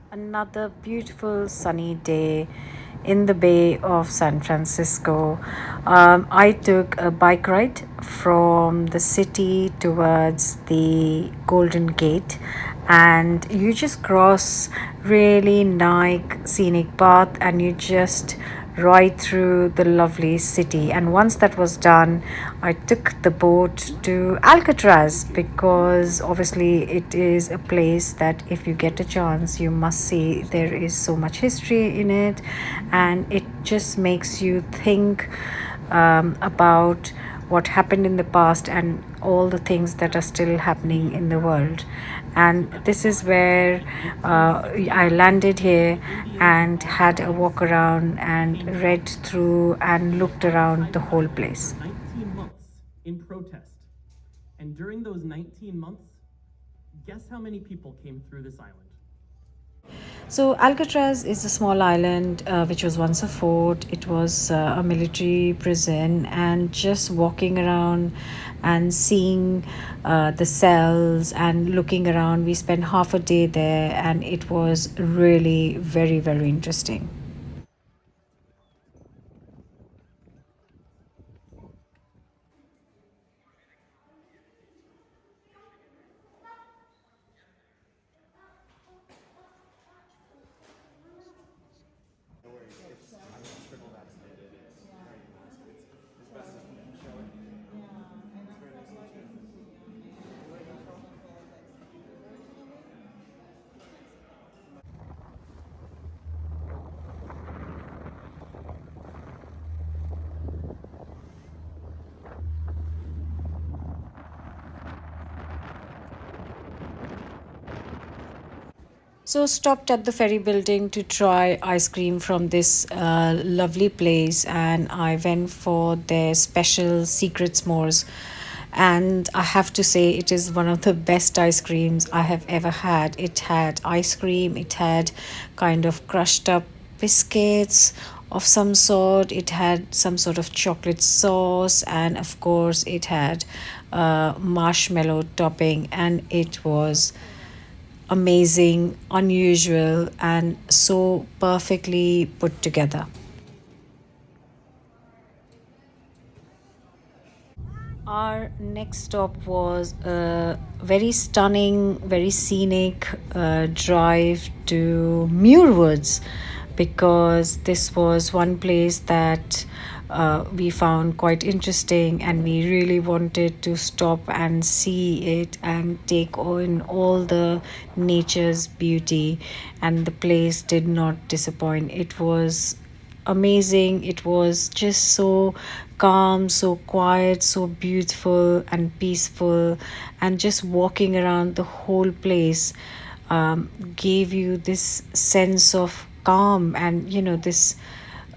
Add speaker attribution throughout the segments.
Speaker 1: Another beautiful sunny day in the Bay of San Francisco. I took a bike ride from the city towards the Golden Gate, and you just cross really nice scenic path, and you just right through the lovely city. And once that was done, I took the boat to Alcatraz because obviously it is a place that if you get a chance, you must see. There is so much history in it, and it just makes you think about what happened in the past and all the things that are still happening in the world. And this is where I landed here and had a walk around and read through and looked around the whole place.
Speaker 2: 19 months in protest. And during those 19 months, guess how many people came through this island?
Speaker 1: So, Alcatraz is a small island which was once a fort. It was a military prison, and just walking around and seeing the cells and looking around, we spent half a day there, and it was really very, very interesting. So stopped at the ferry building to try ice cream from this lovely place, and I went for their special secret s'mores. And I have to say, it is one of the best ice creams I have ever had. It had ice cream, it had kind of crushed up biscuits of some sort, it had some sort of chocolate sauce, and of course, it had marshmallow topping, and it was amazing, unusual, and so perfectly put together. Our next stop was a very stunning, very scenic drive to Muir Woods because this was one place that we found quite interesting, and we really wanted to stop and see it and take in all the nature's beauty. And the place did not disappoint. It was amazing. It was just so calm, so quiet, so beautiful and peaceful. And just walking around the whole place gave you this sense of calm and, this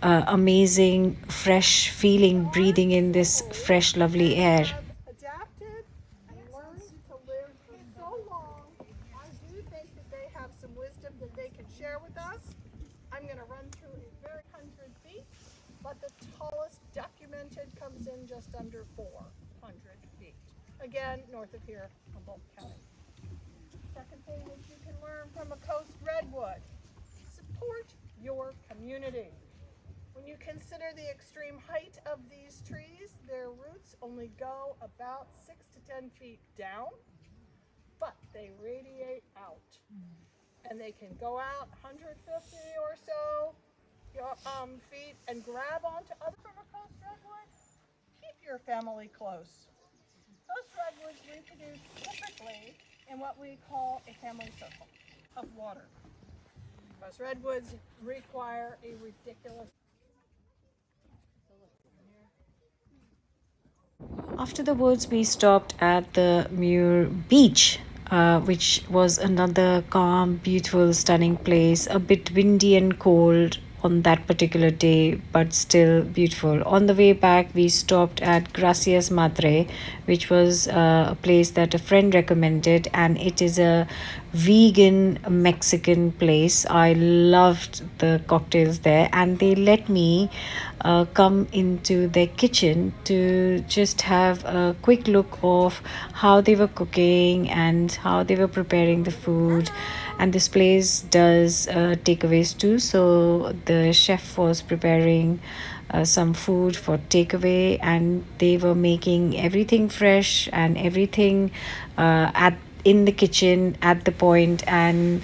Speaker 1: amazing, fresh feeling, breathing in this fresh, lovely air.
Speaker 3: Adapted and learned to live for so long. I do think that they have some wisdom that they can share with us. I'm going to run through a very 100 feet, but the tallest documented comes in just under 400 feet. Again, north of here, Humboldt County. Second thing that you can learn from a coast redwood, support your community. When you consider the extreme height of these trees, their roots only go about 6 to 10 feet down, but they radiate out. And they can go out 150 or so feet and grab onto other from a coast redwood. Keep your family close. Coast redwoods reproduce typically in what we call a family circle of water. Coast redwoods require a ridiculous.
Speaker 1: After the woods, we stopped at the Muir Beach, which was another calm, beautiful, stunning place. A bit windy and cold on that particular day, but still beautiful. On the way back, we stopped at Gracias Madre, which was a place that a friend recommended, and it is a vegan Mexican place. I loved the cocktails there, and they let me come into their kitchen to just have a quick look of how they were cooking and how they were preparing the food. and this place does takeaways too. So the chef was preparing some food for takeaway, and they were making everything fresh and everything at in the kitchen at the point. And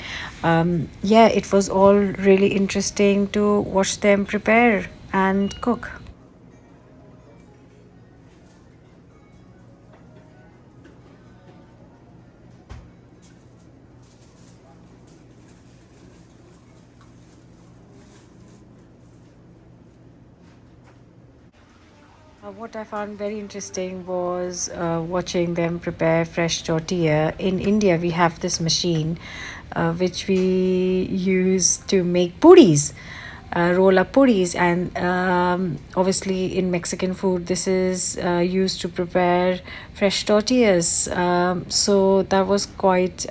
Speaker 1: yeah, it was all really interesting to watch them prepare and cook. What I found very interesting was watching them prepare fresh tortilla. In India, we have this machine which we use to make puris, roll up puris, and obviously in Mexican food, this is used to prepare fresh tortillas. So that was quite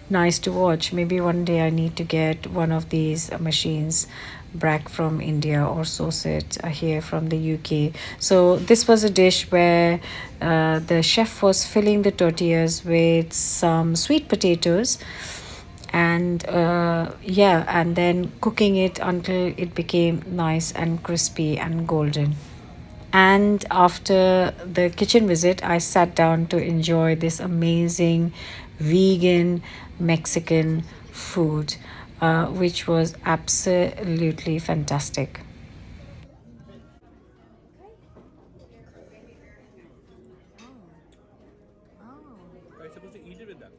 Speaker 1: nice to watch. Maybe one day I need to get one of these machines back from India or source it here from the UK. So this was a dish where the chef was filling the tortillas with some sweet potatoes, and yeah, and then cooking it until it became nice and crispy and golden. And after the kitchen visit, I sat down to enjoy this amazing vegan Mexican food, which was absolutely fantastic.
Speaker 2: Are you supposed to eat it with that?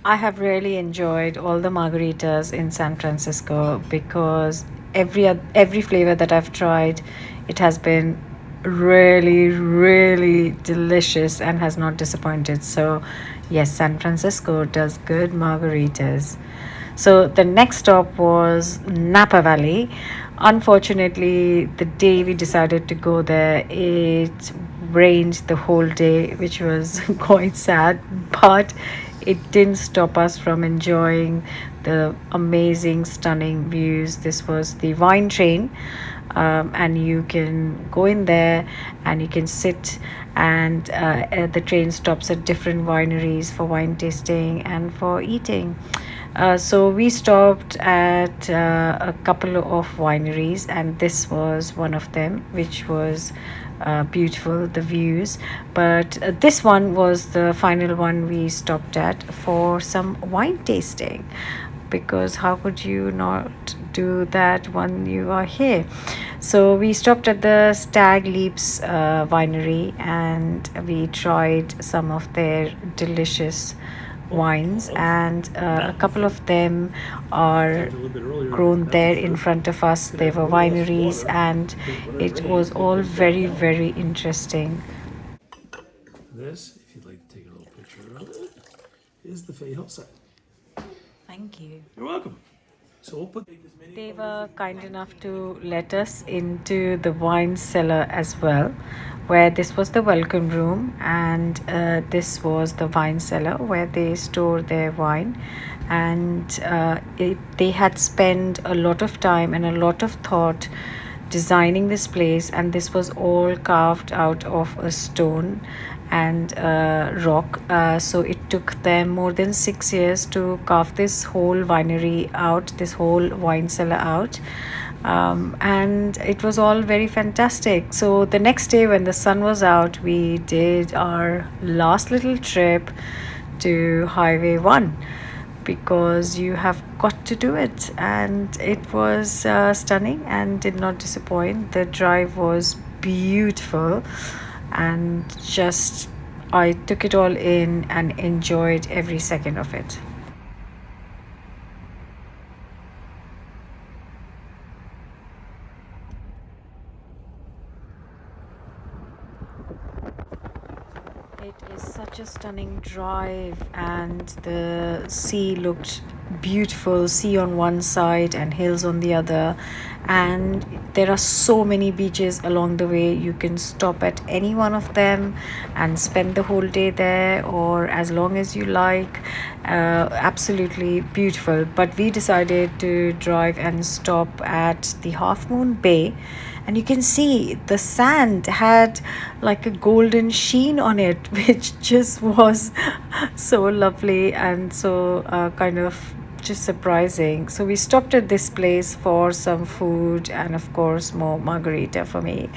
Speaker 1: I have really enjoyed all the margaritas in San Francisco because every flavor that I've tried, it has been really, really delicious and has not disappointed. So, yes, San Francisco does good margaritas. So the next stop was Napa Valley. Unfortunately, the day we decided to go there, it rained the whole day, which was quite sad, but it didn't stop us from enjoying the amazing, stunning views. This was the wine train, and you can go in there and you can sit, and the train stops at different wineries for wine tasting and for eating. So we stopped at a couple of wineries, and this was one of them, which was beautiful, the views. But this one was the final one we stopped at for some wine tasting, because how could you not do that when you are here? So we stopped at the Stag Leaps winery, and we tried some of their delicious wines, and a couple of them are grown there in front of us. They were wineries, and it was all very, very interesting.
Speaker 4: This, if you'd like to take a little picture of it, is the Fay Hillside.
Speaker 1: Thank you.
Speaker 4: You're welcome. So we'll put
Speaker 1: They were kind enough to let us into the wine cellar as well, where this was the welcome room, and this was the wine cellar where they store their wine. And they had spent a lot of time and a lot of thought designing this place, and this was all carved out of a stone and rock. So it took them more than 6 years to carve this whole winery out, this whole wine cellar out. And it was all very fantastic. So the next day, when the sun was out, we did our last little trip to Highway 1, because you have got to do it, and it was stunning and did not disappoint. The drive was beautiful, and just I took it all in and enjoyed every second of it. It is such a stunning drive, and the sea looked beautiful. Sea on one side and hills on the other, and there are so many beaches along the way. You can stop at any one of them and spend the whole day there, or as long as you like. Absolutely beautiful. But we decided to drive and stop at the Half Moon Bay, and you can see the sand had like a golden sheen on it, which just was so lovely and so kind of just surprising. So we stopped at this place for some food and of course more margarita for me.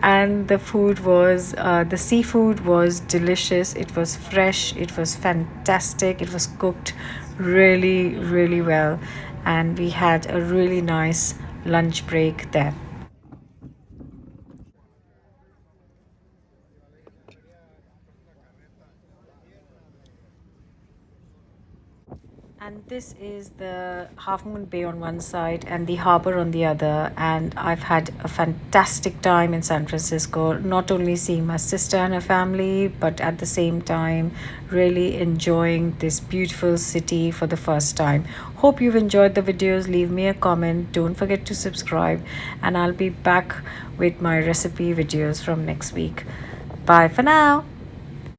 Speaker 1: And the food was the seafood was delicious. It was fresh, it was fantastic, it was cooked really really well, and we had a really nice lunch break there. And this is the Half Moon Bay on one side and the harbor on the other. And I've had a fantastic time in San Francisco, not only seeing my sister and her family, but at the same time, really enjoying this beautiful city for the first time. Hope you've enjoyed the videos. Leave me a comment. Don't forget to subscribe. And I'll be back with my recipe videos from next week. Bye for now.